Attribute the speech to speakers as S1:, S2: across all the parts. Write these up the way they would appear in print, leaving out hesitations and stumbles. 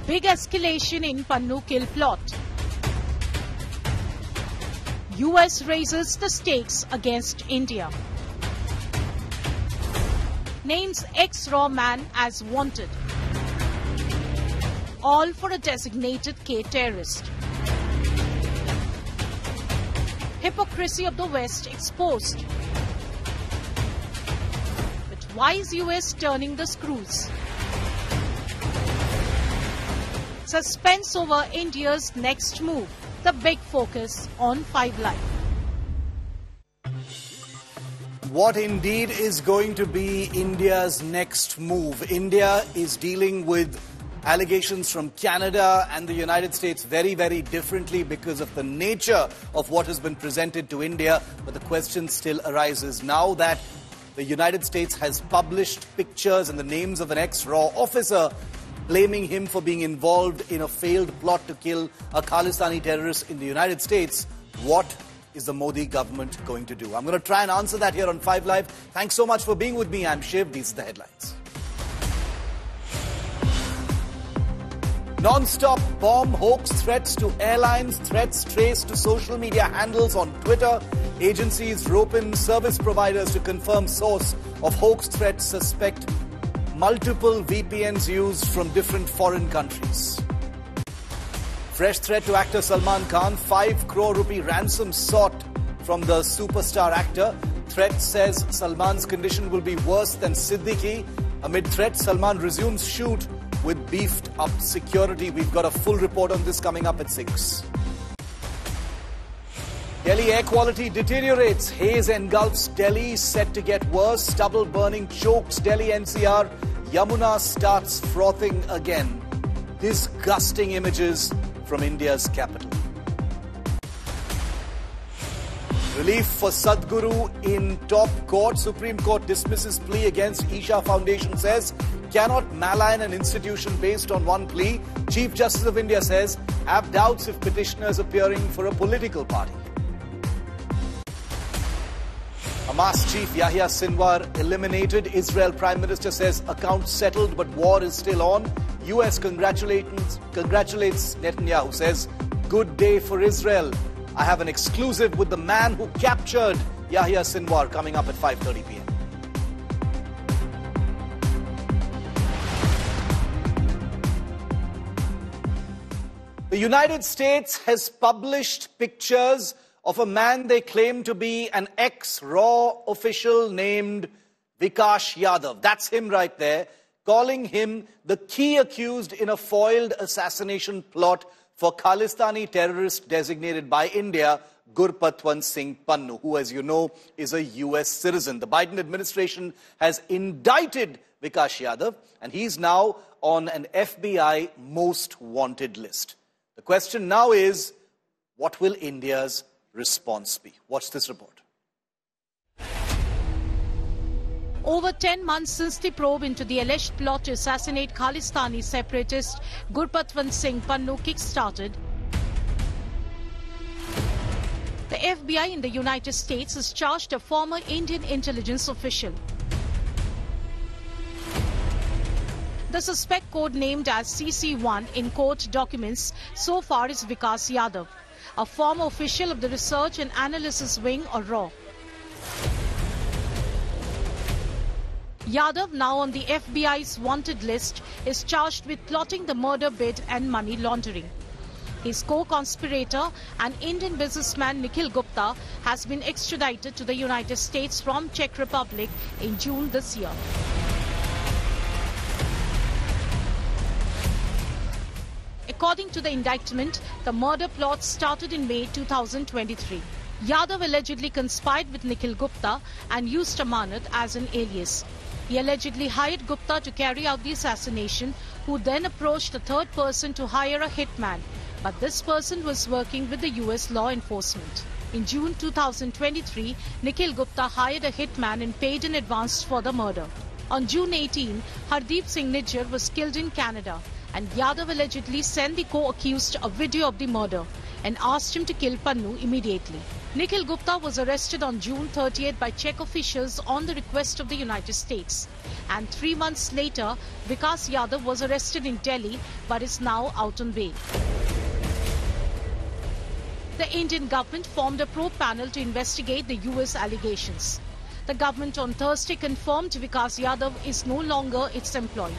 S1: Big escalation in Pannun kill plot. US raises the stakes against India. Names ex-raw man as wanted. All for a designated K terrorist. Hypocrisy of the West exposed. But why is US turning the screws? Suspense over India's next move. The big focus on 5 Live.
S2: What indeed is going to be India's next move? India is dealing with allegations from Canada and the United States very, very differently because of the nature of what has been presented to India. But the question still arises now that the United States has published pictures and the names of an ex-RAW officer blaming him for being involved in a failed plot to kill a Khalistani terrorist in the United States. What is the Modi government going to do? I'm going to try and answer that here on 5 Live. Thanks so much for being with me. I'm Shiv. These are the headlines. Non-stop bomb hoax threats to airlines, threats traced to social media handles on Twitter. Agencies rope in service providers to confirm source of hoax threats, suspect multiple VPNs used from different foreign countries. Fresh threat to actor Salman Khan, 5 crore rupee ransom sought from the superstar actor. Threat says Salman's condition will be worse than Siddiqui. Amid threat, Salman resumes shoot with beefed up security. We've got a full report on this coming up at 6. Delhi air quality deteriorates. Haze engulfs Delhi, set to get worse. Stubble burning chokes Delhi NCR. Yamuna starts frothing again. Disgusting images from India's capital. Relief for Sadhguru in top court. Supreme Court dismisses plea against Isha Foundation, says cannot malign an institution based on one plea. Chief Justice of India says have doubts if petitioners appearing for a political party. Hamas chief Yahya Sinwar eliminated. Israel Prime Minister says account settled but war is still on. US congratulates Netanyahu, says good day for Israel. I have an exclusive with the man who captured Yahya Sinwar coming up at 5:30 p.m. The United States has published pictures of a man they claim to be an ex-RAW official named Vikas Yadav. That's him right there, calling him the key accused in a foiled assassination plot for Khalistani terrorist designated by India, Gurpatwant Singh Pannu, who, as you know, is a US citizen. The Biden administration has indicted Vikas Yadav, and he's now on an FBI most wanted list. The question now is, what will India's response be? Watch this report.
S1: Over 10 months since the probe into the alleged plot to assassinate Khalistani separatist Gurpatwant Singh Pannu kick-started, the FBI in the United States has charged a former Indian intelligence official. The suspect, codenamed as CC1 in court documents so far, is Vikas Yadav, a former official of the Research and Analysis Wing, or RAW. Yadav, now on the FBI's wanted list, is charged with plotting the murder bid and money laundering. His co-conspirator, an Indian businessman Nikhil Gupta, has been extradited to the United States from Czech Republic in June this year. According to the indictment, the murder plot started in May 2023. Yadav allegedly conspired with Nikhil Gupta and used Amanat as an alias. He allegedly hired Gupta to carry out the assassination, who then approached a third person to hire a hitman. But this person was working with the US law enforcement. In June 2023, Nikhil Gupta hired a hitman and paid in advance for the murder. On June 18, Hardeep Singh Nijjar was killed in Canada, and Yadav allegedly sent the co-accused a video of the murder and asked him to kill Pannu immediately. Nikhil Gupta was arrested on June 30th by Czech officials on the request of the United States. And 3 months later, Vikas Yadav was arrested in Delhi but is now out on bail. The Indian government formed a probe panel to investigate the US allegations. The government on Thursday confirmed Vikas Yadav is no longer its employee.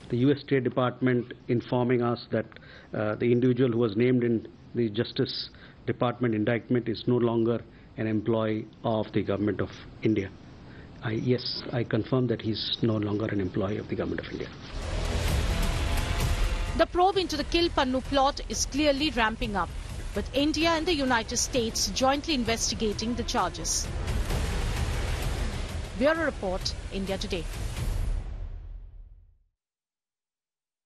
S3: The US State Department informing us that the individual who was named in the Justice Department indictment is no longer an employee of the Government of India. Yes, I confirm that he's no longer an employee of the Government of India.
S1: The probe into the Kill Pannun plot is clearly ramping up, with India and the United States jointly investigating the charges. Bureau Report, India Today.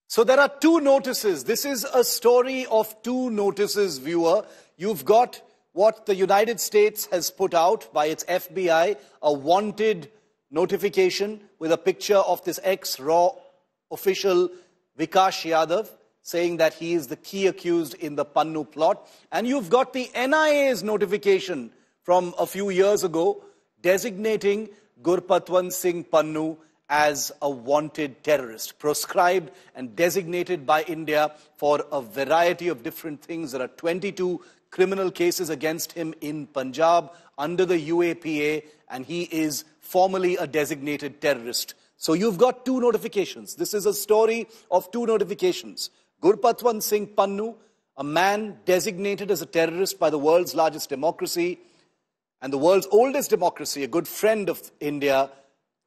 S2: So there are two notices. This is a story of two notices, viewer. You've got what the United States has put out by its FBI, a wanted notification with a picture of this ex-RAW official Vikas Yadav, saying that he is the key accused in the Pannun plot. And you've got the NIA's notification from a few years ago designating Gurpatwant Singh Pannu as a wanted terrorist, proscribed and designated by India for a variety of different things. There are 22 criminal cases against him in Punjab under the UAPA, and he is formally a designated terrorist. So you've got two notifications. This is a story of two notifications. Gurpatwant Singh Pannu, a man designated as a terrorist by the world's largest democracy and the world's oldest democracy, a good friend of India,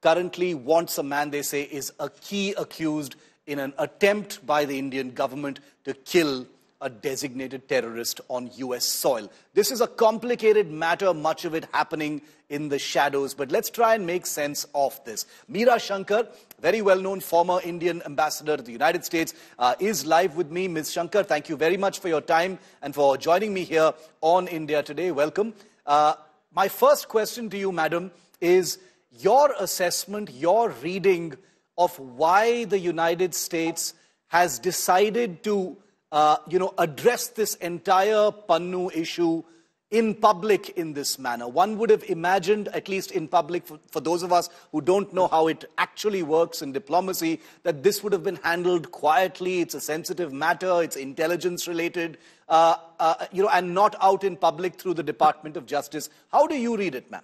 S2: currently wants a man they say is a key accused in an attempt by the Indian government to kill a designated terrorist on US soil. This is a complicated matter, much of it happening in the shadows, but let's try and make sense of this. Meera Shankar, very well-known former Indian ambassador to the United States, is live with me. Ms. Shankar, thank you very much for your time and for joining me here on India Today. Welcome. My first question to you, madam, is your assessment, your reading of why the United States has decided to address this entire Pannu issue in public in this manner. One would have imagined, at least in public, for those of us who don't know how it actually works in diplomacy, that this would have been handled quietly. It's a sensitive matter. It's intelligence related, and not out in public through the Department of Justice. How do you read it, ma'am?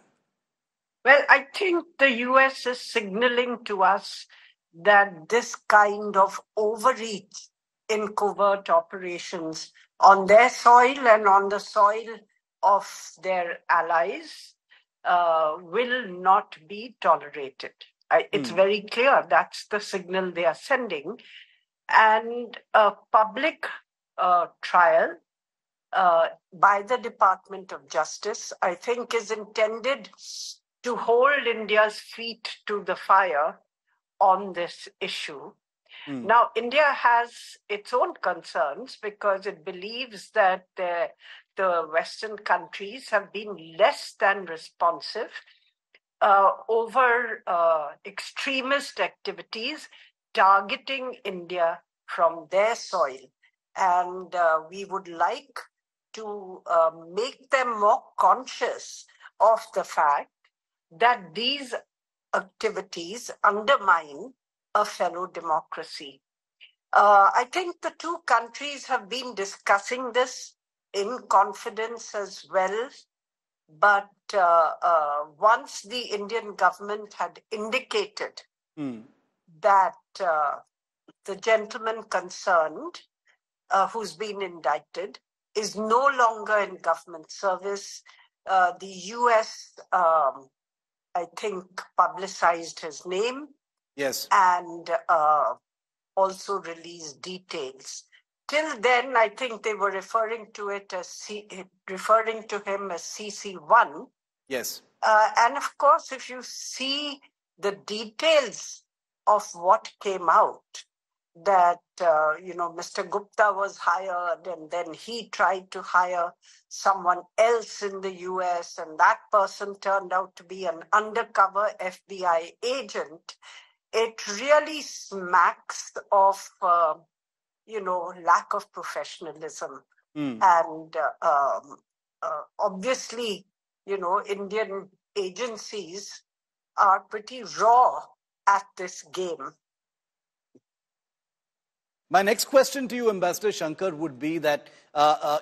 S4: Well, I think the US is signaling to us that this kind of overreach in covert operations on their soil and on the soil of their allies will not be tolerated. It's very clear that's the signal they are sending. And a public trial by the Department of Justice, I think, is intended to hold India's feet to the fire on this issue. Now, India has its own concerns because it believes that the Western countries have been less than responsive over extremist activities targeting India from their soil. And we would like to make them more conscious of the fact that these activities undermine a fellow democracy. I think the two countries have been discussing this in confidence as well, but once the Indian government had indicated that the gentleman concerned, who's been indicted, is no longer in government service, the US, I think, publicized his name.
S2: Yes.
S4: And also released details. Till then, I think they were referring to him as CC1.
S2: Yes.
S4: And of course, if you see the details of what came out, that Mr. Gupta was hired, and then he tried to hire someone else in the US, and that person turned out to be an undercover FBI agent. It really smacks of, lack of professionalism. And obviously, Indian agencies are pretty raw at this game.
S2: My next question to you, Ambassador Shankar, would be that,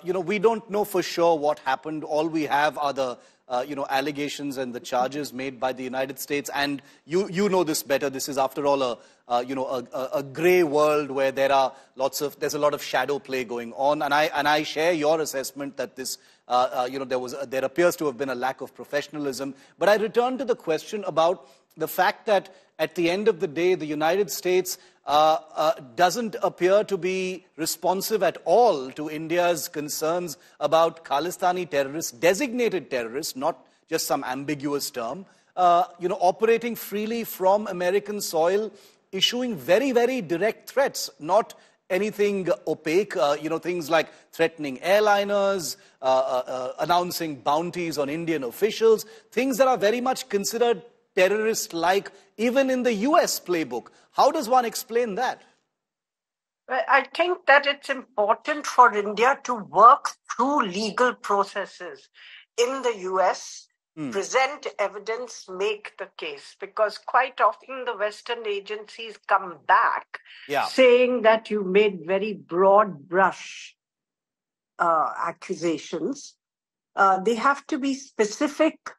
S2: we don't know for sure what happened. All we have are the, allegations and the charges made by the United States. And you know this better. This is, after all, a grey world where there's a lot of shadow play going on. And I share your assessment that this, there appears to have been a lack of professionalism. But I return to the question about the fact that at the end of the day, the United States doesn't appear to be responsive at all to India's concerns about Khalistani terrorists, designated terrorists, not just some ambiguous term, operating freely from American soil, issuing very, very direct threats, not anything opaque, things like threatening airliners, announcing bounties on Indian officials, things that are very much considered terrorist-like, even in the US playbook. How does one explain that?
S4: Well, I think that it's important for India to work through legal processes in the US, present evidence, make the case. Because quite often the Western agencies come back saying that you made very broad brush accusations. They have to be specific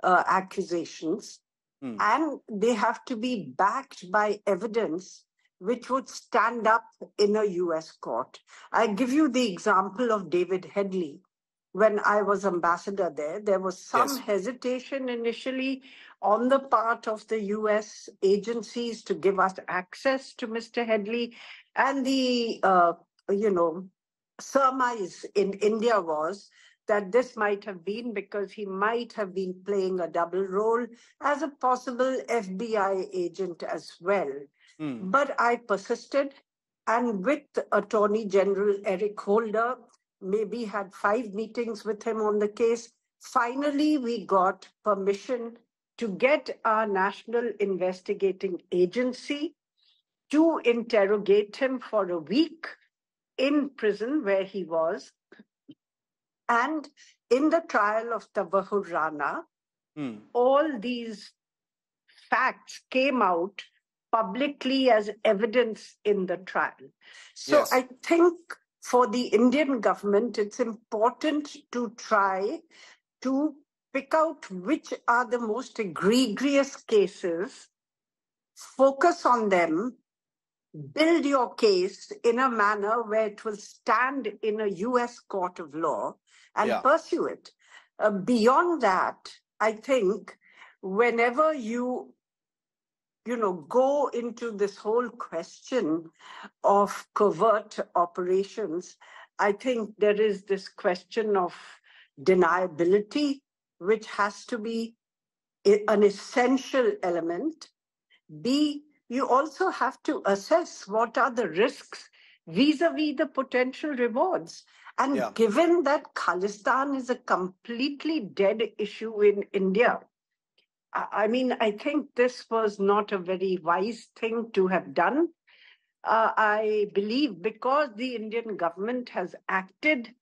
S4: accusations. And they have to be backed by evidence which would stand up in a US court. I give you the example of David Headley. When I was ambassador there was some hesitation initially on the part of the US agencies to give us access to Mr. Headley. And the, surmise in India was that this might have been because he might have been playing a double role as a possible FBI agent as well. But I persisted, and with Attorney General Eric Holder, maybe had 5 meetings with him on the case. Finally, we got permission to get our National Investigating Agency to interrogate him for a week in prison where he was. And in the trial of Tabahur Rana, all these facts came out publicly as evidence in the trial. So I think for the Indian government, it's important to try to pick out which are the most egregious cases, focus on them, build your case in a manner where it will stand in a US court of law and pursue it. Beyond that, I think whenever you go into this whole question of covert operations, I think there is this question of deniability, which has to be an essential element. B, you also have to assess what are the risks vis-a-vis the potential rewards. And given that Khalistan is a completely dead issue in India, I think this was not a very wise thing to have done. I believe because the Indian government has acted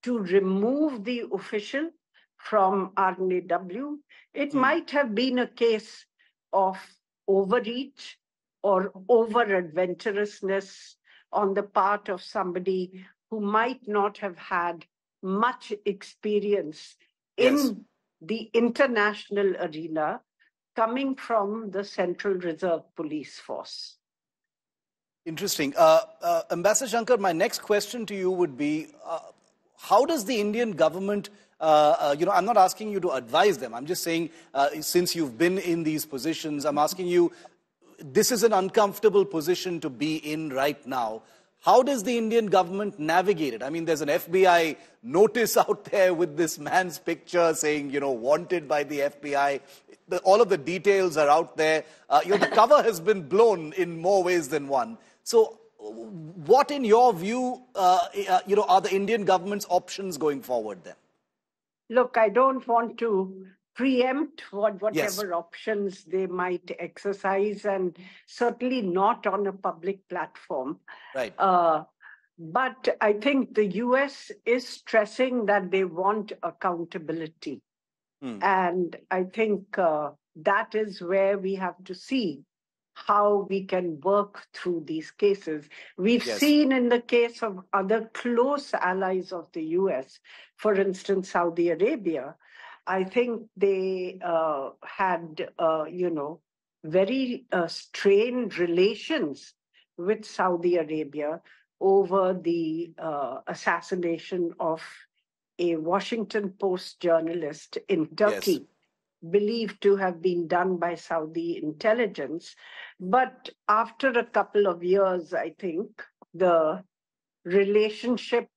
S4: to remove the official from RNAW, it might have been a case of overreach or over-adventurousness on the part of somebody who might not have had much experience in the international arena coming from the Central Reserve Police Force.
S2: Interesting. Ambassador Shankar, my next question to you would be, how does the Indian government, I'm not asking you to advise them, I'm just saying, since you've been in these positions, I'm asking you, this is an uncomfortable position to be in right now. How does the Indian government navigate it? I mean, there's an FBI notice out there with this man's picture saying, wanted by the FBI. All of the details are out there. The cover has been blown in more ways than one. So what, in your view, are the Indian government's options going forward then?
S4: Look, I don't want to preempt whatever options they might exercise, and certainly not on a public platform.
S2: Right.
S4: But I think the US is stressing that they want accountability. And I think that is where we have to see how we can work through these cases. We've seen in the case of other close allies of the US, for instance, Saudi Arabia, I think they had, very strained relations with Saudi Arabia over the assassination of a Washington Post journalist in Turkey, believed to have been done by Saudi intelligence. But after a couple of years, I think, the relationship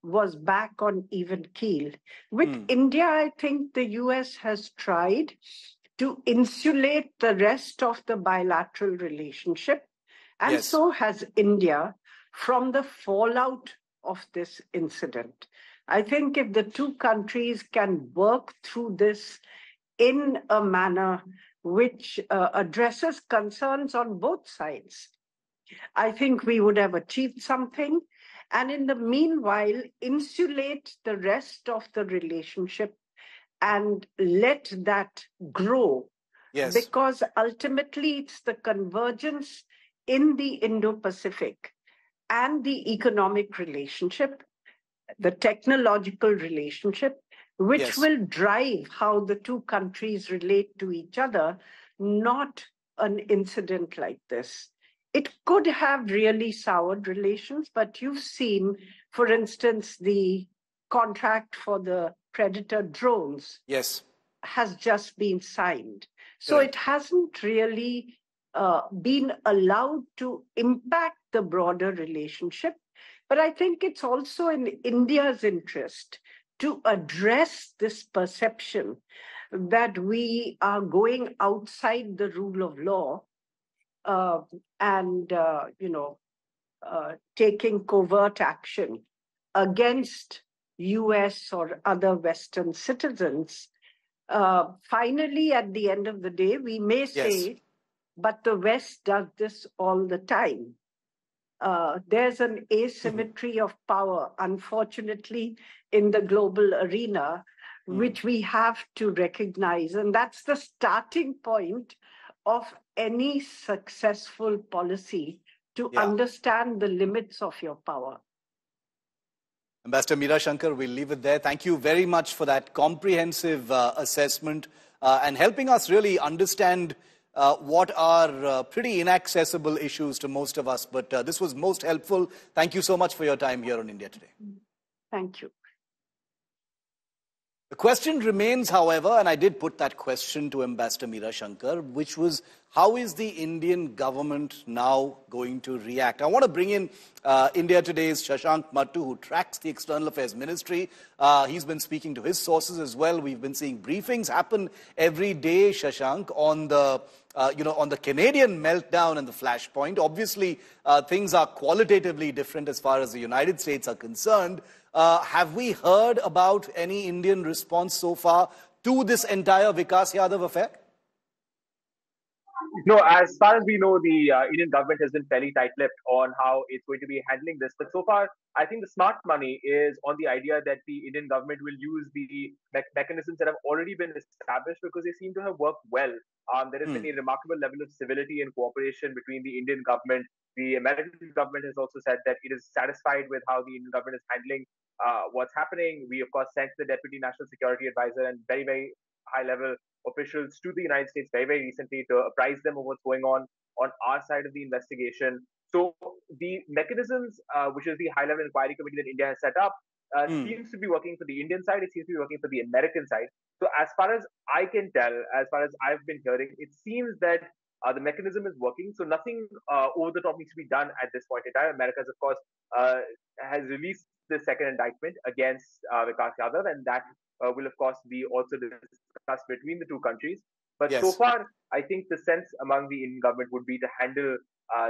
S4: was back on even keel. With India, I think the US has tried to insulate the rest of the bilateral relationship, and so has India, from the fallout of this incident. I think if the two countries can work through this in a manner which addresses concerns on both sides, I think we would have achieved something. And in the meanwhile, insulate the rest of the relationship and let that grow. Because ultimately it's the convergence in the Indo-Pacific and the economic relationship, the technological relationship, which will drive how the two countries relate to each other, not an incident like this. It could have really soured relations, but you've seen, for instance, the contract for the Predator drones has just been signed. So it hasn't really been allowed to impact the broader relationship. But I think it's also in India's interest to address this perception that we are going outside the rule of law and taking covert action against US or other Western citizens. Finally, at the end of the day, we may say, but the West does this all the time. There's an asymmetry of power, unfortunately, in the global arena, which we have to recognize. And that's the starting point of any successful policy, to understand the limits of your power.
S2: Ambassador Meera Shankar, we'll leave it there. Thank you very much for that comprehensive assessment and helping us really understand what are pretty inaccessible issues to most of us. But this was most helpful. Thank you so much for your time here on India Today.
S4: Thank you.
S2: The question remains, however, and I did put that question to Ambassador Meera Shankar, which was, how is the Indian government now going to react? I want to bring in India Today's Shashank Mattu, who tracks the External Affairs Ministry. He's been speaking to his sources as well. We've been seeing briefings happen every day, Shashank, on the on the Canadian meltdown and the flashpoint. Obviously, things are qualitatively different as far as the United States are concerned. Have we heard about any Indian response so far to this entire Vikas Yadav affair?
S5: No, as far as we know, the Indian government has been fairly tight-lipped on how it's going to be handling this. But so far, I think the smart money is on the idea that the Indian government will use the mechanisms that have already been established, because they seem to have worked well. There has been a remarkable level of civility and cooperation between the Indian government. The American government has also said that it is satisfied with how the Indian government is handling what's happening. We, of course, sent the Deputy National Security Advisor and very, very high-level officials to the United States very, very recently to apprise them of what's going on our side of the investigation. So the mechanisms, which is the high-level inquiry committee that India has set up, seems to be working for the Indian side. It seems to be working for the American side. So as far as I can tell, as far as I've been hearing, it seems that the mechanism is working. So nothing over the top needs to be done at this point in time. America, of course, has released the second indictment against Vikas Yadav, and that will, of course, be also discussed between the two countries. But so far, I think the sense among the Indian government would be to handle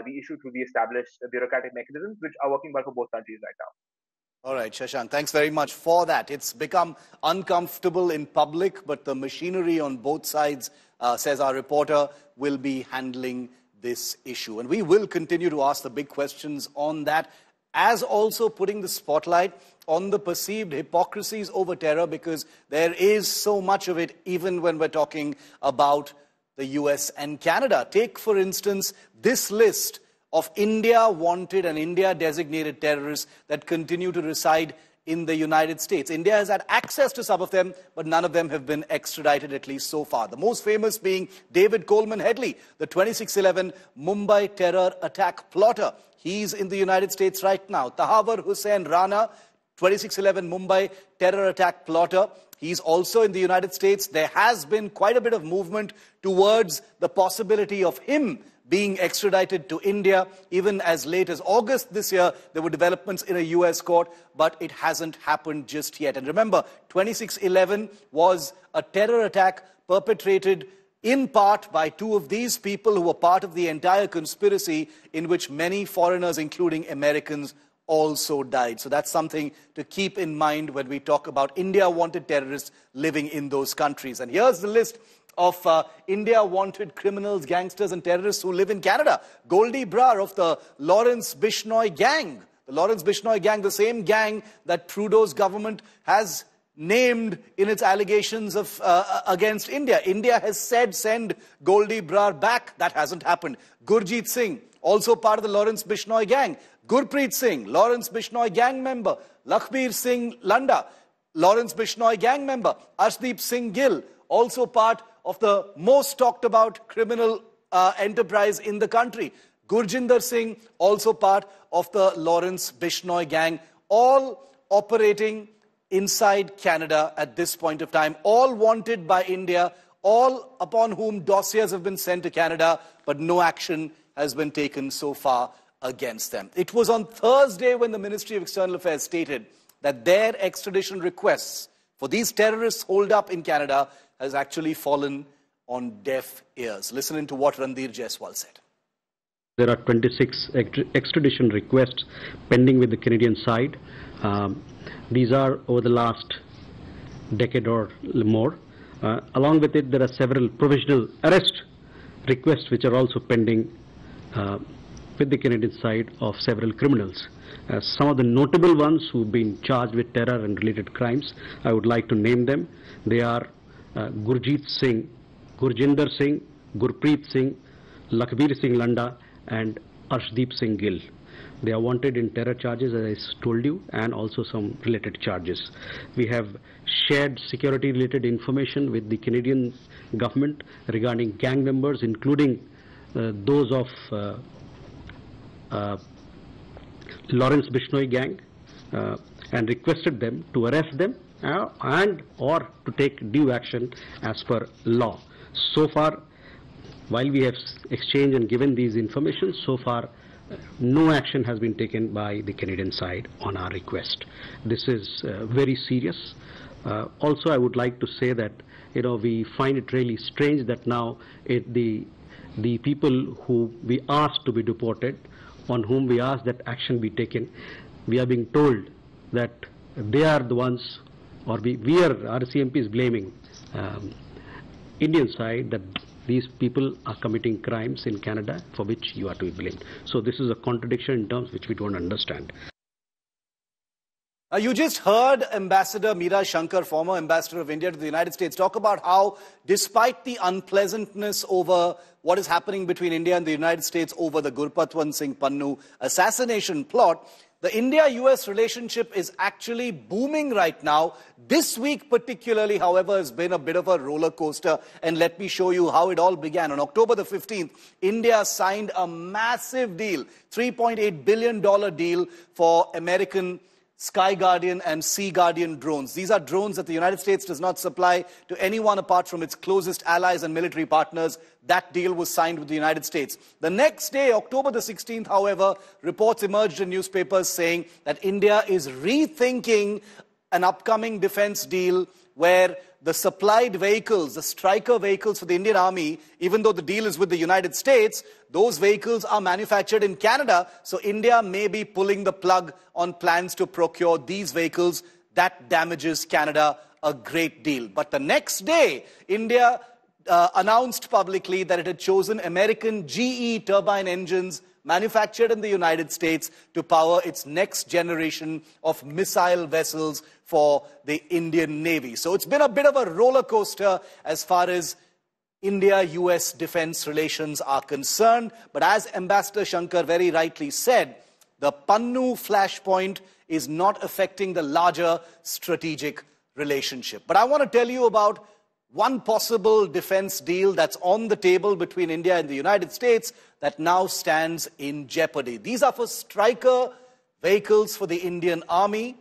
S5: the issue through the established bureaucratic mechanisms, which are working well for both countries right now.
S2: All right, Shashank, thanks very much for that. It's become uncomfortable in public, but the machinery on both sides, says our reporter, will be handling this issue. And we will continue to ask the big questions on that. as also putting the spotlight on the perceived hypocrisies over terror, because there is so much of it even when we're talking about the US and Canada. Take, for instance, this list of India-wanted and India-designated terrorists that continue to reside in the United States. India has had access to some of them, but none of them have been extradited, at least so far. The most famous being David Coleman Headley, the 26/11 Mumbai terror attack plotter. He's in the United States right now. Tahawar Hussain Rana, 26/11 Mumbai terror attack plotter. He's also in the United States. There has been quite a bit of movement towards the possibility of him being extradited to India. Even as late as August this year, there were developments in a US court, but it hasn't happened just yet. And remember, 26/11 was a terror attack perpetrated in part by two of these people who were part of the entire conspiracy, in which many foreigners, including Americans, also died. So that's something to keep in mind when we talk about India-wanted terrorists living in those countries. And here's the list of India-wanted criminals, gangsters and terrorists who live in Canada. Goldie Brar of the Lawrence Bishnoi gang. The Lawrence Bishnoi gang, the same gang that Trudeau's government has named in its allegations of against India. India has said send Goldie Brar back. That hasn't happened. Gurjeet Singh, also part of the Lawrence Bishnoi gang. Gurpreet Singh, Lawrence Bishnoi gang member. Lakhbir Singh Landa, Lawrence Bishnoi gang member. Arshdeep Singh Gill, also part of the most talked about criminal enterprise in the country. Gurjinder Singh, also part of the Lawrence Bishnoi gang, all operating inside Canada at this point of time, all wanted by India, all upon whom dossiers have been sent to Canada, but no action has been taken so far against them. It was on Thursday when the Ministry of External Affairs stated that their extradition requests for these terrorists holed up in Canada has actually fallen on deaf ears. Listen into what Randir Jaiswal said.
S3: There are 26 extradition requests pending with the Canadian side. These are over the last decade or more. Along with it, there are several provisional arrest requests which are also pending with the Canadian side of several criminals. Some of the notable ones who've been charged with terror and related crimes, I would like to name them. They are Gurjeet Singh, Gurjinder Singh, Gurpreet Singh, Lakhbir Singh Landa and Arshdeep Singh Gill. They are wanted in terror charges, as I told you, and also some related charges. We have shared security-related information with the Canadian government regarding gang members, including those of Lawrence Bishnoi gang, and requested them to arrest them and or to take due action as per law. So far, while we have exchanged and given these information, so far no action has been taken by the Canadian side on our request. This is very serious. Also, I would like to say that we find it really strange that now the people who we asked to be deported, on whom we asked that action be taken, we are being told that they are the ones, or RCMP is blaming Indian side that these people are committing crimes in Canada for which you are to be blamed. So this is a contradiction in terms which we don't understand.
S2: You just heard Ambassador Meera Shankar, former Ambassador of India to the United States, talk about how, despite the unpleasantness over what is happening between India and the United States over the Gurpatwant Singh Pannun assassination plot, the India-US relationship is actually booming right now. This week particularly, however, has been a bit of a roller coaster. And let me show you how it all began. On October the 15th, India signed a massive deal, $3.8 billion deal for American Sky Guardian and Sea Guardian drones. These are drones that the United States does not supply to anyone apart from its closest allies and military partners. That deal was signed with the United States. The next day, October the 16th, however, reports emerged in newspapers saying that India is rethinking an upcoming defense deal where the supplied vehicles, the Stryker vehicles for the Indian Army, even though the deal is with the United States, those vehicles are manufactured in Canada. So India may be pulling the plug on plans to procure these vehicles. That damages Canada a great deal. But the next day, India announced publicly that it had chosen American GE turbine engines manufactured in the United States to power its next generation of missile vessels for the Indian Navy. So it's been a bit of a roller coaster as far as India-US defense relations are concerned. But as Ambassador Shankar very rightly said, the Pannun flashpoint is not affecting the larger strategic relationship. But I want to tell you about one possible defense deal that's on the table between India and the United States that now stands in jeopardy. These are for Stryker vehicles for the Indian Army.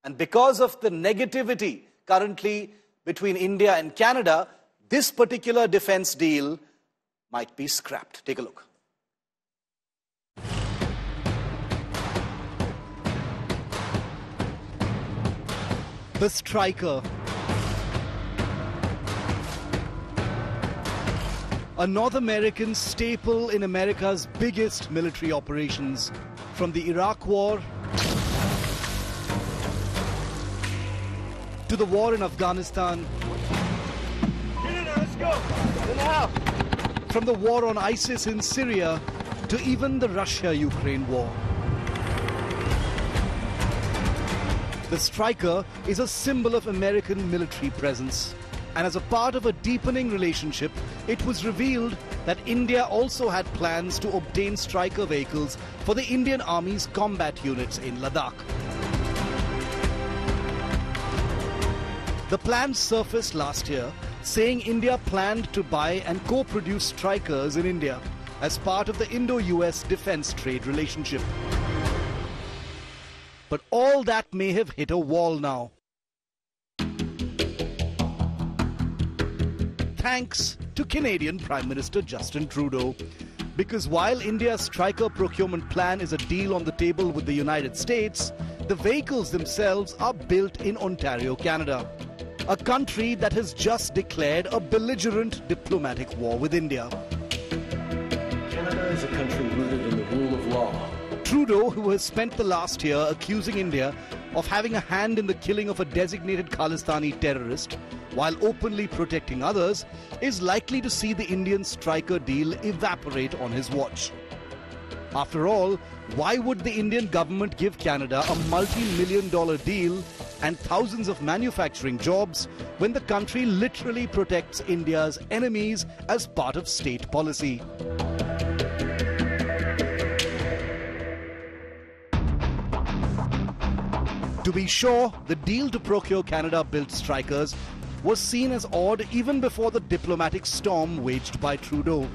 S2: And because of the negativity currently between India and Canada, this particular defense deal might be scrapped. Take a look. The Stryker, a North American staple in America's biggest military operations, from the Iraq War to the war in Afghanistan, from the war on ISIS in Syria to even the Russia-Ukraine war. The Stryker is a symbol of American military presence. And as a part of a deepening relationship, it was revealed that India also had plans to obtain Stryker vehicles for the Indian Army's combat units in Ladakh. The plans surfaced last year, saying India planned to buy and co-produce Strykers in India as part of the Indo-US defense trade relationship. But all that may have hit a wall now. Thanks to Canadian Prime Minister Justin Trudeau. Because while India's Stryker procurement plan is a deal on the table with the United States, the vehicles themselves are built in Ontario, Canada, a country that has just declared a belligerent diplomatic war with India.
S6: Canada is a country rooted in the rule of law.
S2: Trudeau, who has spent the last year accusing India of having a hand in the killing of a designated Khalistani terrorist, while openly protecting others, is likely to see the Indian Stryker deal evaporate on his watch. After all, why would the Indian government give Canada a multi-million-dollar deal and thousands of manufacturing jobs when the country literally protects India's enemies as part of state policy? To be sure, the deal to procure Canada-built Strykers was seen as odd even before the diplomatic storm waged by Trudeau.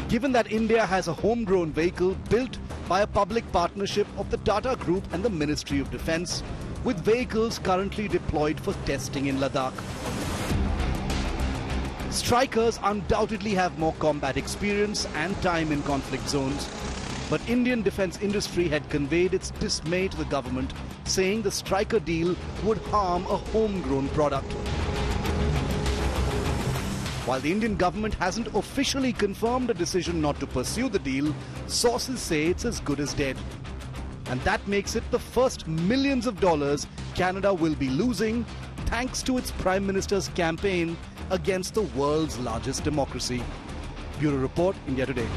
S2: Given that India has a homegrown vehicle built by a public partnership of the Tata Group and the Ministry of Defence, with vehicles currently deployed for testing in Ladakh. Strykers undoubtedly have more combat experience and time in conflict zones. But Indian defence industry had conveyed its dismay to the government, saying the Stryker deal would harm a homegrown product. While the Indian government hasn't officially confirmed a decision not to pursue the deal, sources say it's as good as dead. And that makes it the first millions of dollars Canada will be losing thanks to its Prime Minister's campaign against the world's largest democracy. Bureau Report, India Today.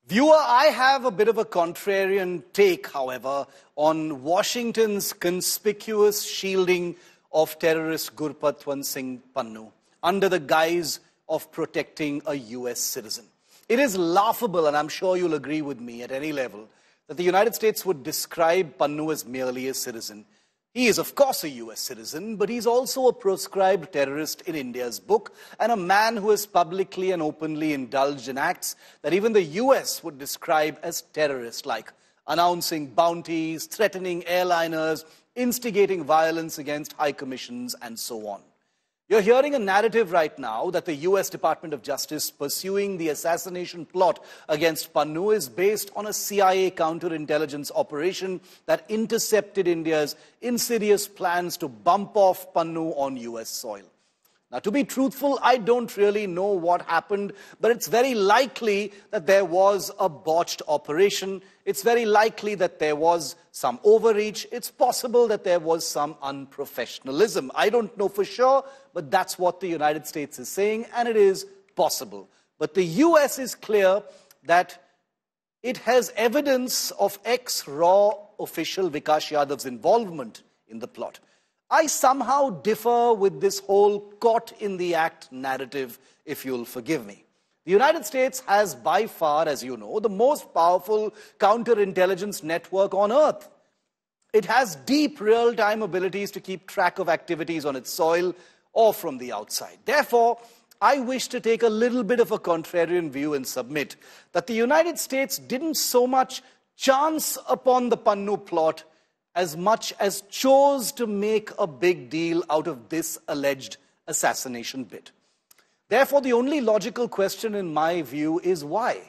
S2: Viewer, I have a bit of a contrarian take, however, on Washington's conspicuous shielding of terrorist Gurpatwant Singh Pannu under the guise of protecting a US citizen. It is laughable, and I'm sure you'll agree with me at any level, that the United States would describe Pannu as merely a citizen. He is, of course, a US citizen, but he's also a proscribed terrorist in India's book and a man who has publicly and openly indulged in acts that even the US would describe as terrorist, like announcing bounties, threatening airliners, instigating violence against high commissions, and so on. You're hearing a narrative right now that the US Department of Justice pursuing the assassination plot against Pannu is based on a CIA counterintelligence operation that intercepted India's insidious plans to bump off Pannu on US soil. Now, to be truthful, I don't really know what happened, but it's very likely that there was a botched operation. It's very likely that there was some overreach. It's possible that there was some unprofessionalism. I don't know for sure, but that's what the United States is saying, and it is possible. But the US is clear that it has evidence of ex-RAW official Vikas Yadav's involvement in the plot. I somehow differ with this whole caught in the act narrative, if you'll forgive me. The United States has by far, as you know, the most powerful counterintelligence network on earth. It has deep real-time abilities to keep track of activities on its soil or from the outside. Therefore, I wish to take a little bit of a contrarian view and submit that the United States didn't so much chance upon the Pannun plot as much as chose to make a big deal out of this alleged assassination bit. Therefore, the only logical question in my view is why?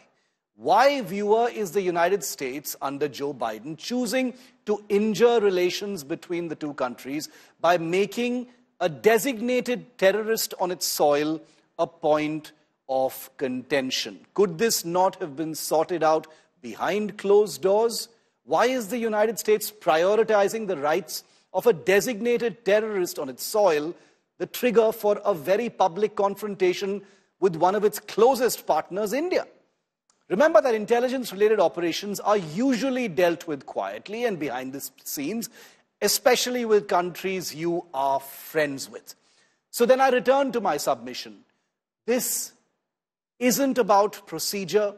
S2: Why, viewer, is the United States under Joe Biden choosing to injure relations between the two countries by making a designated terrorist on its soil a point of contention? Could this not have been sorted out behind closed doors? Why is the United States prioritizing the rights of a designated terrorist on its soil, the trigger for a very public confrontation with one of its closest partners, India? Remember that intelligence-related operations are usually dealt with quietly and behind the scenes, especially with countries you are friends with. So then I return to my submission. This isn't about procedure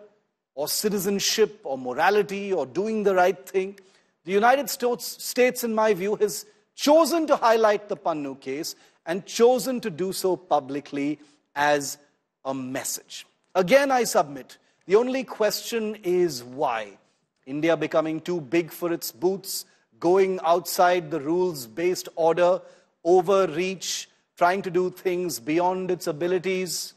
S2: or citizenship or morality or doing the right thing. The United States, in my view, has chosen to highlight the Pannun case and chosen to do so publicly as a message. Again, I submit, the only question is why? India becoming too big for its boots, going outside the rules-based order, overreach, trying to do things beyond its abilities.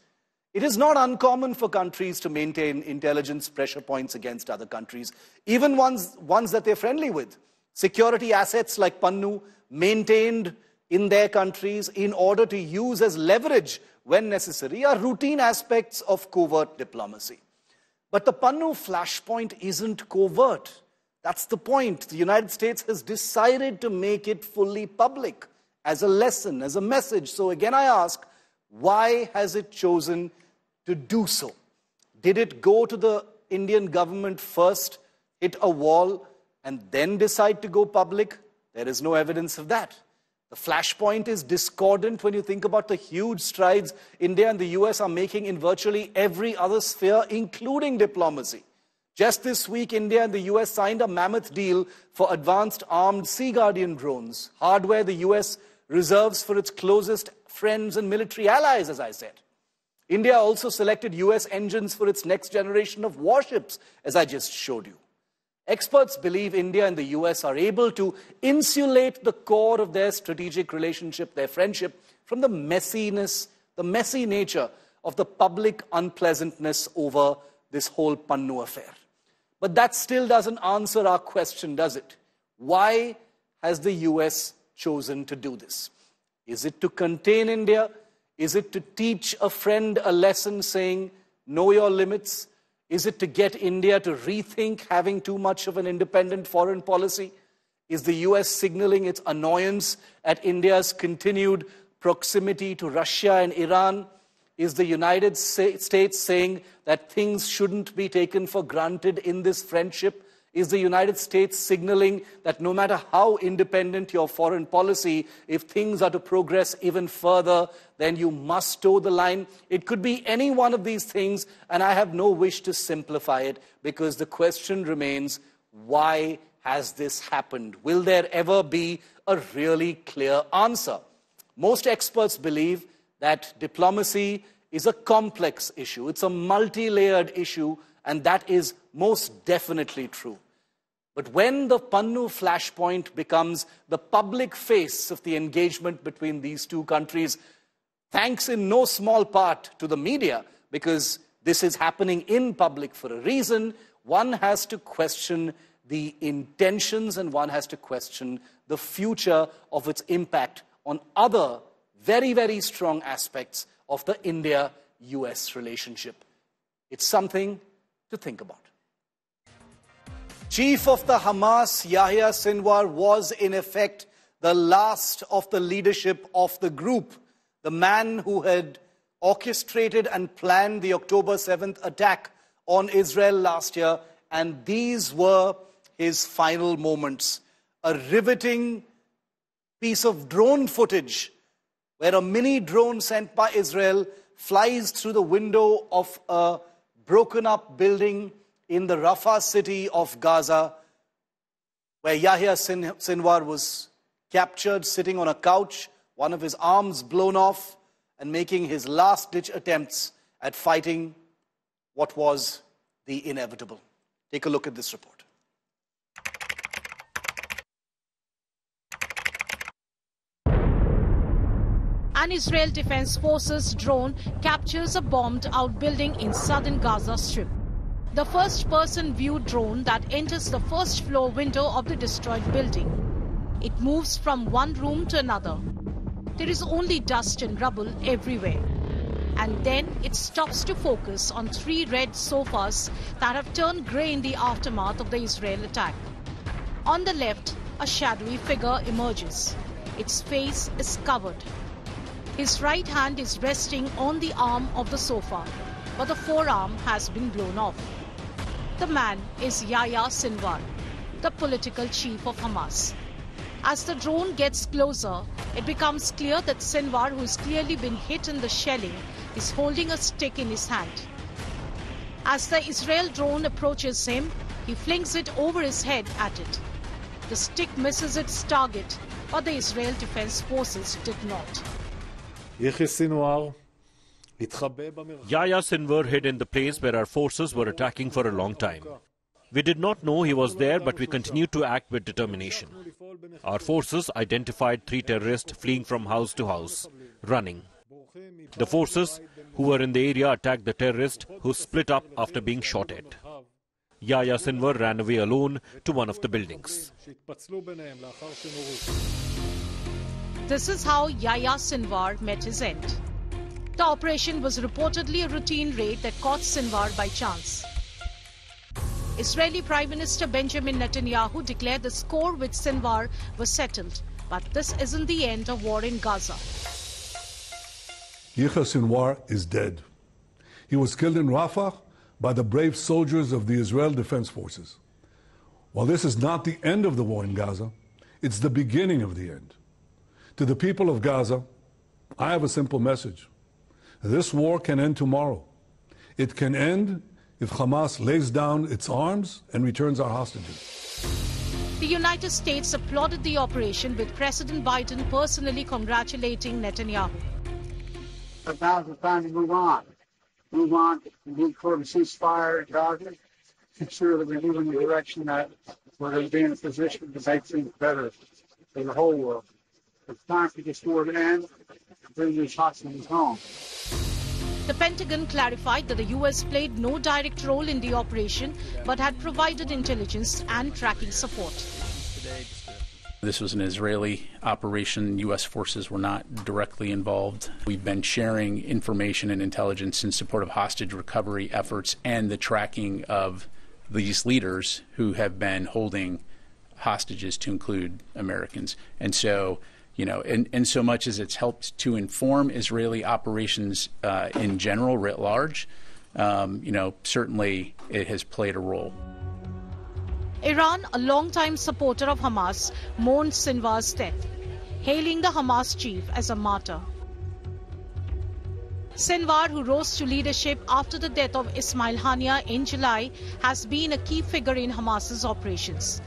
S2: It is not uncommon for countries to maintain intelligence pressure points against other countries, even ones that they're friendly with. Security assets like Pannun maintained in their countries in order to use as leverage when necessary are routine aspects of covert diplomacy. But the Pannun flashpoint isn't covert. That's the point. The United States has decided to make it fully public as a lesson, as a message. So again, I ask, why has it chosen to do so? Did it go to the Indian government first, hit a wall, and then decide to go public? There is no evidence of that. The flashpoint is discordant when you think about the huge strides India and the US are making in virtually every other sphere, including diplomacy. Just this week, India and the US signed a mammoth deal for advanced armed Sea Guardian drones, hardware the US reserves for its closest friends and military allies, as I said. India also selected US engines for its next generation of warships, as I just showed you. Experts believe India and the US are able to insulate the core of their strategic relationship, their friendship, from the messiness, the messy nature of the public unpleasantness over this whole Pannun affair. But that still doesn't answer our question, does it? Why has the US chosen to do this? Is it to contain India? Is it to teach a friend a lesson saying, know your limits? Is it to get India to rethink having too much of an independent foreign policy? Is the US signaling its annoyance at India's continued proximity to Russia and Iran? Is the United States saying that things shouldn't be taken for granted in this friendship? Is the United States signaling that no matter how independent your foreign policy, if things are to progress even further, then you must toe the line? It could be any one of these things, and I have no wish to simplify it, because the question remains, why has this happened? Will there ever be a really clear answer? Most experts believe that diplomacy is a complex issue. It's a multi-layered issue, and that is most definitely true. But when the Pannun flashpoint becomes the public face of the engagement between these two countries, thanks in no small part to the media, because this is happening in public for a reason, one has to question the intentions and one has to question the future of its impact on other very, very strong aspects of the India-US relationship. It's something to think about. Chief of the Hamas, Yahya Sinwar, was in effect the last of the leadership of the group, the man who had orchestrated and planned the October 7th attack on Israel last year, and these were his final moments. A riveting piece of drone footage where a mini drone sent by Israel flies through the window of a broken up building in the Rafah city of Gaza, where Yahya Sinwar was captured sitting on a couch, one of his arms blown off, and making his last-ditch attempts at fighting what was the inevitable. Take a look at this report.
S1: An Israel Defense Forces drone captures a bombed-out building in southern Gaza Strip. The first-person view drone that enters the first-floor window of the destroyed building. It moves from one room to another. There is only dust and rubble everywhere. And then it stops to focus on 3 red sofas that have turned grey in the aftermath of the Israel attack. On the left, a shadowy figure emerges. Its face is covered. His right hand is resting on the arm of the sofa, but the forearm has been blown off. The man is Yahya Sinwar, the political chief of Hamas. As the drone gets closer, it becomes clear that Sinwar, who has clearly been hit in the shelling, is holding a stick in his hand. As the Israel drone approaches him, he flings it over his head at it. The stick misses its target, but the Israel Defense Forces did not.
S7: Yahya Sinwar hid in the place where our forces were attacking for a long time. We did not know he was there, but we continued to act with determination. Our forces identified 3 terrorists fleeing from house to house, running. The forces who were in the area attacked the terrorist, who split up after being shot at. Yahya Sinwar ran away alone to one of the buildings.
S1: This is how Yahya Sinwar met his end. The operation was reportedly a routine raid that caught Sinwar by chance. Israeli Prime Minister Benjamin Netanyahu declared the score with Sinwar was settled. But this isn't the end of war in Gaza.
S8: Yahya Sinwar is dead. He was killed in Rafah by the brave soldiers of the Israel Defense Forces. While this is not the end of the war in Gaza, it's the beginning of the end. To the people of Gaza, I have a simple message. This war can end tomorrow. It can end if Hamas lays down its arms and returns our hostages.
S1: The United States applauded the operation, with President Biden personally congratulating Netanyahu.
S9: But now's the time to move on. Move on, move toward a ceasefire in Gaza. Ensure that we move in the direction that we're going to be in a position to make things better for the whole world. It's time for this war to end and bring these hostages home.
S1: The Pentagon clarified that the U.S. played no direct role in the operation, but had provided intelligence and tracking support.
S10: This was an Israeli operation. U.S. forces were not directly involved. We've been sharing information and intelligence in support of hostage recovery efforts and the tracking of these leaders who have been holding hostages, to include Americans. And so, in so much as it's helped to inform Israeli operations in general, writ large, certainly it has played a role.
S1: Iran, a longtime supporter of Hamas, mourned Sinwar's death, hailing the Hamas chief as a martyr. Sinwar, who rose to leadership after the death of Ismail Haniyeh in July, has been a key figure in Hamas's operations,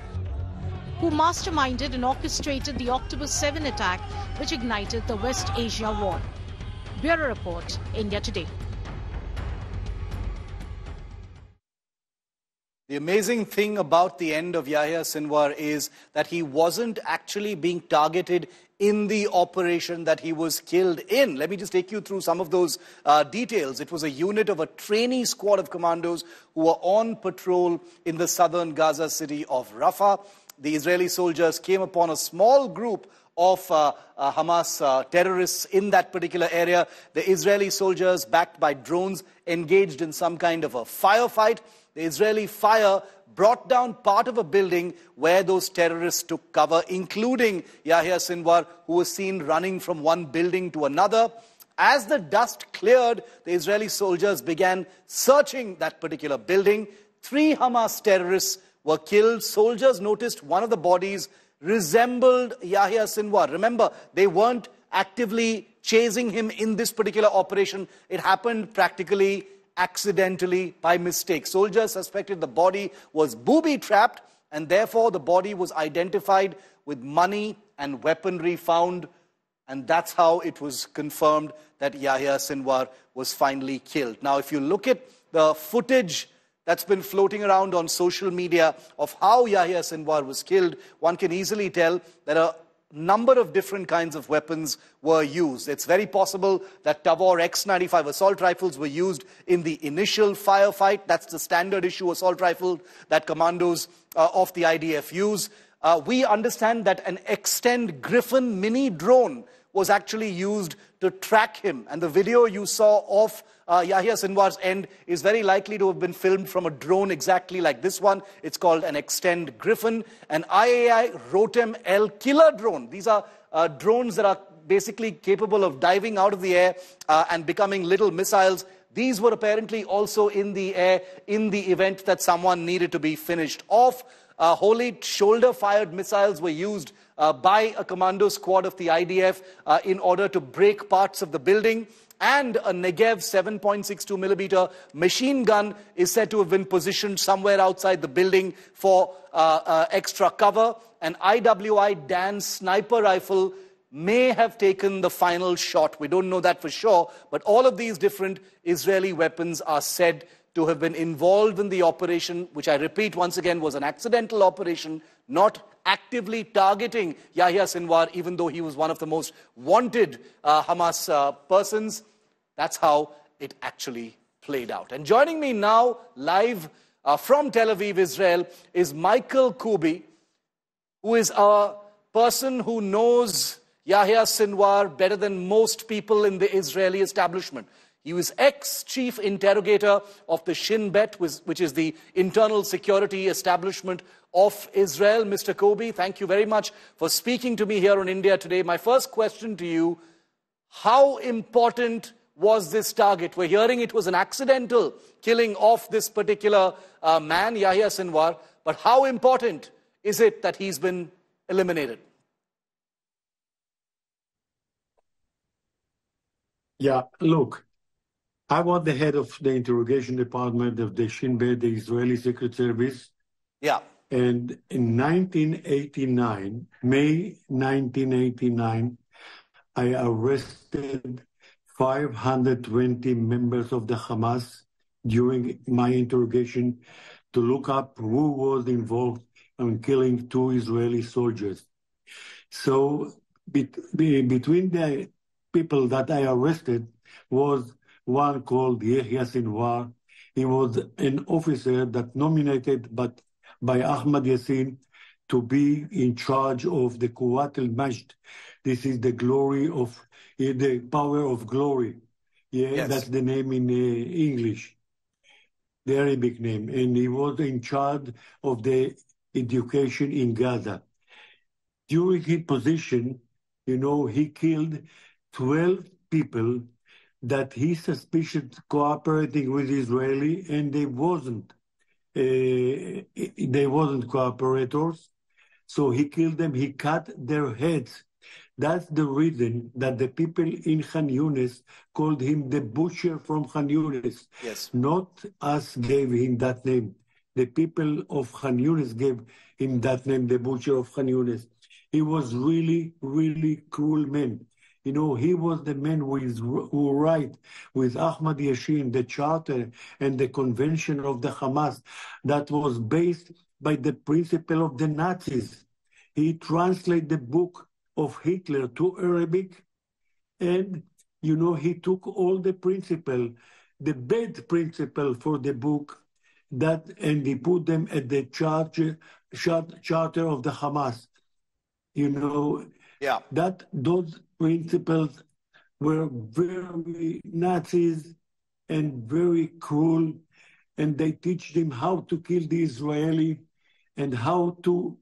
S1: who masterminded and orchestrated the October 7 attack, which ignited the West Asia war. Bureau Report, India Today.
S2: The amazing thing about the end of Yahya Sinwar is that he wasn't actually being targeted in the operation that he was killed in. Let me just take you through some of those details. It was a unit of a trainee squad of commandos who were on patrol in the southern Gaza city of Rafah. The Israeli soldiers came upon a small group of Hamas terrorists in that particular area. The Israeli soldiers, backed by drones, engaged in some kind of a firefight. The Israeli fire brought down part of a building where those terrorists took cover, including Yahya Sinwar, who was seen running from one building to another. As the dust cleared, the Israeli soldiers began searching that particular building. 3 Hamas terrorists were killed. Soldiers noticed one of the bodies resembled Yahya Sinwar. Remember, they weren't actively chasing him in this particular operation. It happened practically accidentally, by mistake. Soldiers suspected the body was booby-trapped, and therefore the body was identified with money and weaponry found, and that's how it was confirmed that Yahya Sinwar was finally killed. Now, if you look at the footage that's been floating around on social media of how Yahya Sinwar was killed, one can easily tell that a number of different kinds of weapons were used. It's very possible that Tavor X-95 assault rifles were used in the initial firefight. That's the standard issue assault rifle that commandos of the IDF use. We understand that an Extend Griffin mini drone was actually used to track him. And the video you saw of Yahya Sinwar's end is very likely to have been filmed from a drone exactly like this one. It's called an Extend Griffin, an IAI Rotem L killer drone. These are drones that are basically capable of diving out of the air and becoming little missiles. These were apparently also in the air in the event that someone needed to be finished off. Wholly shoulder-fired missiles were used by a commando squad of the IDF in order to break parts of the building. And a Negev 7.62mm machine gun is said to have been positioned somewhere outside the building for extra cover. An IWI Dan sniper rifle may have taken the final shot. We don't know that for sure, but all of these different Israeli weapons are said to have been involved in the operation, which I repeat once again was an accidental operation, not actively targeting Yahya Sinwar, even though he was one of the most wanted Hamas persons. That's how it actually played out. And joining me now live from Tel Aviv, Israel, is Michael Kubi, who is a person who knows Yahya Sinwar better than most people in the Israeli establishment. He was ex-chief interrogator of the Shin Bet, which is the internal security establishment of Israel. Mr. Kobi, thank you very much for speaking to me here on India Today. My first question to you, how important was this target? We're hearing it was an accidental killing of this particular man, Yahya Sinwar, but how important is it that he's been eliminated?
S11: Yeah, look. I was the head of the interrogation department of the Shin Bet, the Israeli Secret Service.
S2: Yeah.
S11: And in 1989, May 1989, I arrested 520 members of the Hamas during my interrogation to look up who was involved in killing 2 Israeli soldiers. So between the people that I arrested was one called Yahya Sinwar. He was an officer that nominated by Ahmad Yassin to be in charge of the Quwat al-Majd. This is the glory of, the power of glory. Yeah, yes. That's the name in English, the Arabic name. And he was in charge of the education in Gaza. During his position, he killed 12 people that he suspicious cooperating with Israeli, and they wasn't cooperators. So he killed them. He cut their heads. That's the reason that the people in Khan Yunis called him the butcher from Khan Yunis.
S2: Yes.
S11: Not us gave him that name. The people of Khan Yunis gave him that name, the butcher of Khan Yunis. He was really, really cruel man. He was the man who write with Ahmad Yassin, the charter and the convention of the Hamas that was based by the principle of the Nazis. He translated the book of Hitler to Arabic, and, he took all the principle, the bad principle for the book, and he put them at the charter of the Hamas.
S2: Yeah.
S11: That those principles were very Nazis and very cruel, and they teach them how to kill the Israeli and how to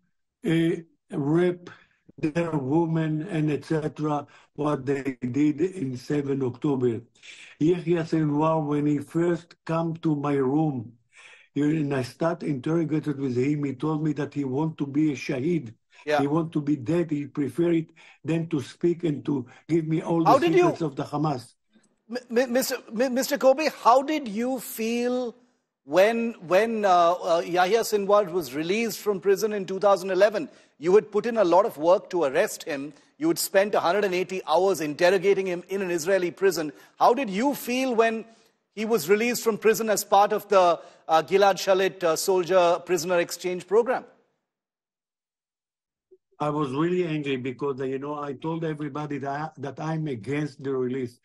S11: rape their women and etc. What they did in 7 October. Yahya Sinwar, when he first come to my room, and I start interrogated with him, he told me that he want to be a shaheed.
S2: Yeah.
S11: He want to be dead. He prefer it than to speak and to give me all the secrets of the Hamas.
S2: Mr. Kobi, how did you feel when Yahya Sinwar was released from prison in 2011? You had put in a lot of work to arrest him. You had spent 180 hours interrogating him in an Israeli prison. How did you feel when he was released from prison as part of the Gilad Shalit soldier-prisoner exchange program?
S11: I was really angry because, I told everybody that I'm against the release.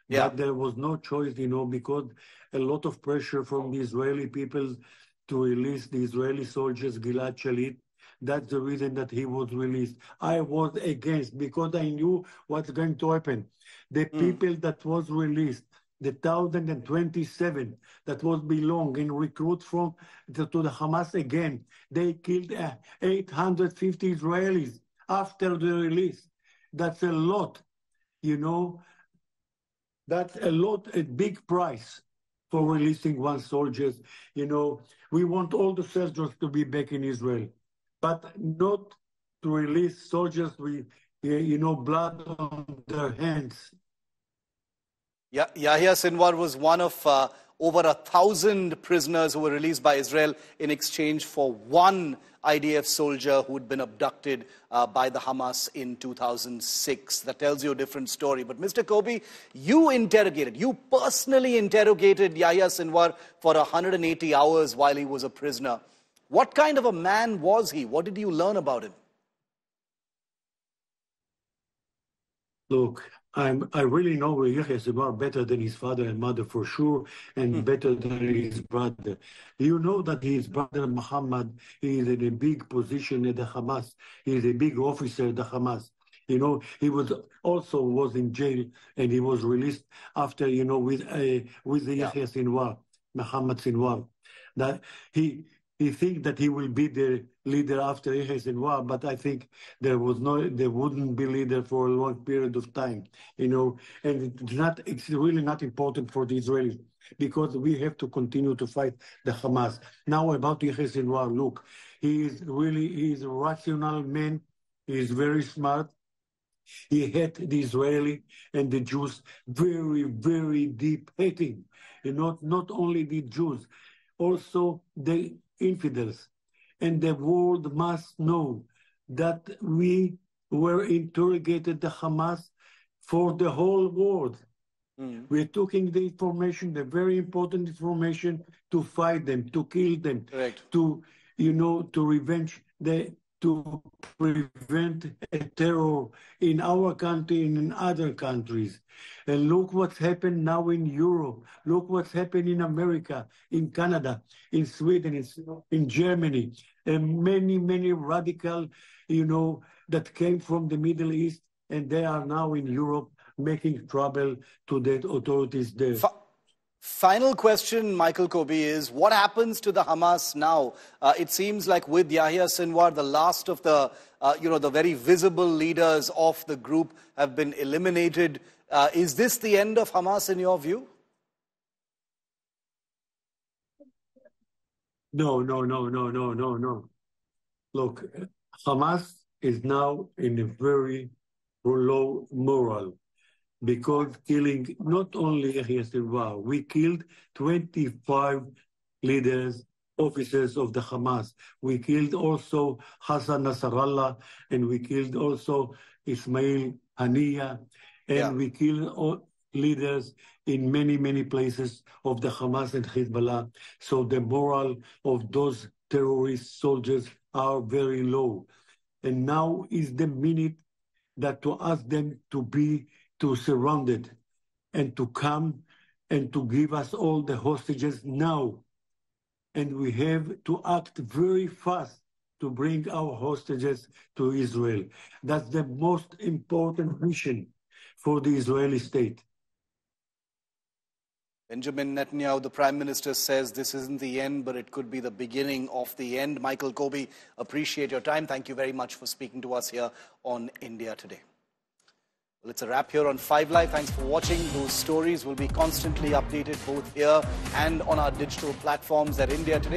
S2: Yeah.
S11: But there was no choice, because a lot of pressure from the Israeli people to release the Israeli soldiers, Gilad Shalit. That's the reason that he was released. I was against because I knew what's going to happen. The people that was released, the 1,027 that was belong and recruit to the Hamas again, they killed 850 Israelis after the release. That's a lot, That's a big price for releasing one soldier. We want all the soldiers to be back in Israel, but not to release soldiers with, blood on their hands.
S2: Yahya Sinwar was one of over 1,000 prisoners who were released by Israel in exchange for one IDF soldier who had been abducted by the Hamas in 2006. That tells you a different story. But Mr. Kobi, you personally interrogated Yahya Sinwar for 180 hours while he was a prisoner. What kind of a man was he? What did you learn about him?
S11: Look, I really know Yahya Sinwar better than his father and mother for sure, and better than his brother. You know that his brother Muhammad is in a big position at the Hamas. He is a big officer at the Hamas. He was in jail, and he was released after, with the Yahya Sinwar, Muhammad Sinwar. That he thinks that he will be the leader after Yahya Sinwar, but I think there wouldn't be leader for a long period of time, and it's really not important for the Israelis because we have to continue to fight the Hamas. Now about Yahya Sinwar, look, he is a rational man. He is very smart. He hated the Israeli and the Jews very, very deep hating. Not only the Jews, also the infidels. And the world must know that we were interrogated the Hamas for the whole world. We're taking the information, the very important information, to fight them, to kill them,
S2: Correct.
S11: to revenge to prevent a terror in our country and in other countries. And look what's happened now in Europe. Look what's happened in America, in Canada, in Sweden, in Germany. And many, many radical, that came from the Middle East, and they are now in Europe making trouble to the authorities there.
S2: Final question, Michael Kobi, is what happens to the Hamas now? It seems like with Yahya Sinwar, the last of the, the very visible leaders of the group have been eliminated. Is this the end of Hamas in your view?
S11: No. Look, Hamas is now in a very low moral, because killing not only Yahya Sinwar, we killed 25 leaders, officers of the Hamas. We killed also Hassan Nasrallah, and we killed also Ismail Haniyeh, and we killed all leaders in many, many places of the Hamas and Hezbollah. So the moral of those terrorist soldiers are very low. And now is the minute that to ask them to surround it and to come and to give us all the hostages now. And we have to act very fast to bring our hostages to Israel. That's the most important mission for the Israeli state.
S2: Benjamin Netanyahu, the Prime Minister, says this isn't the end, but it could be the beginning of the end. Michael Kobe, appreciate your time. Thank you very much for speaking to us here on India Today. Well, it's a wrap here on 5 Live. Thanks for watching. Those stories will be constantly updated both here and on our digital platforms at India Today.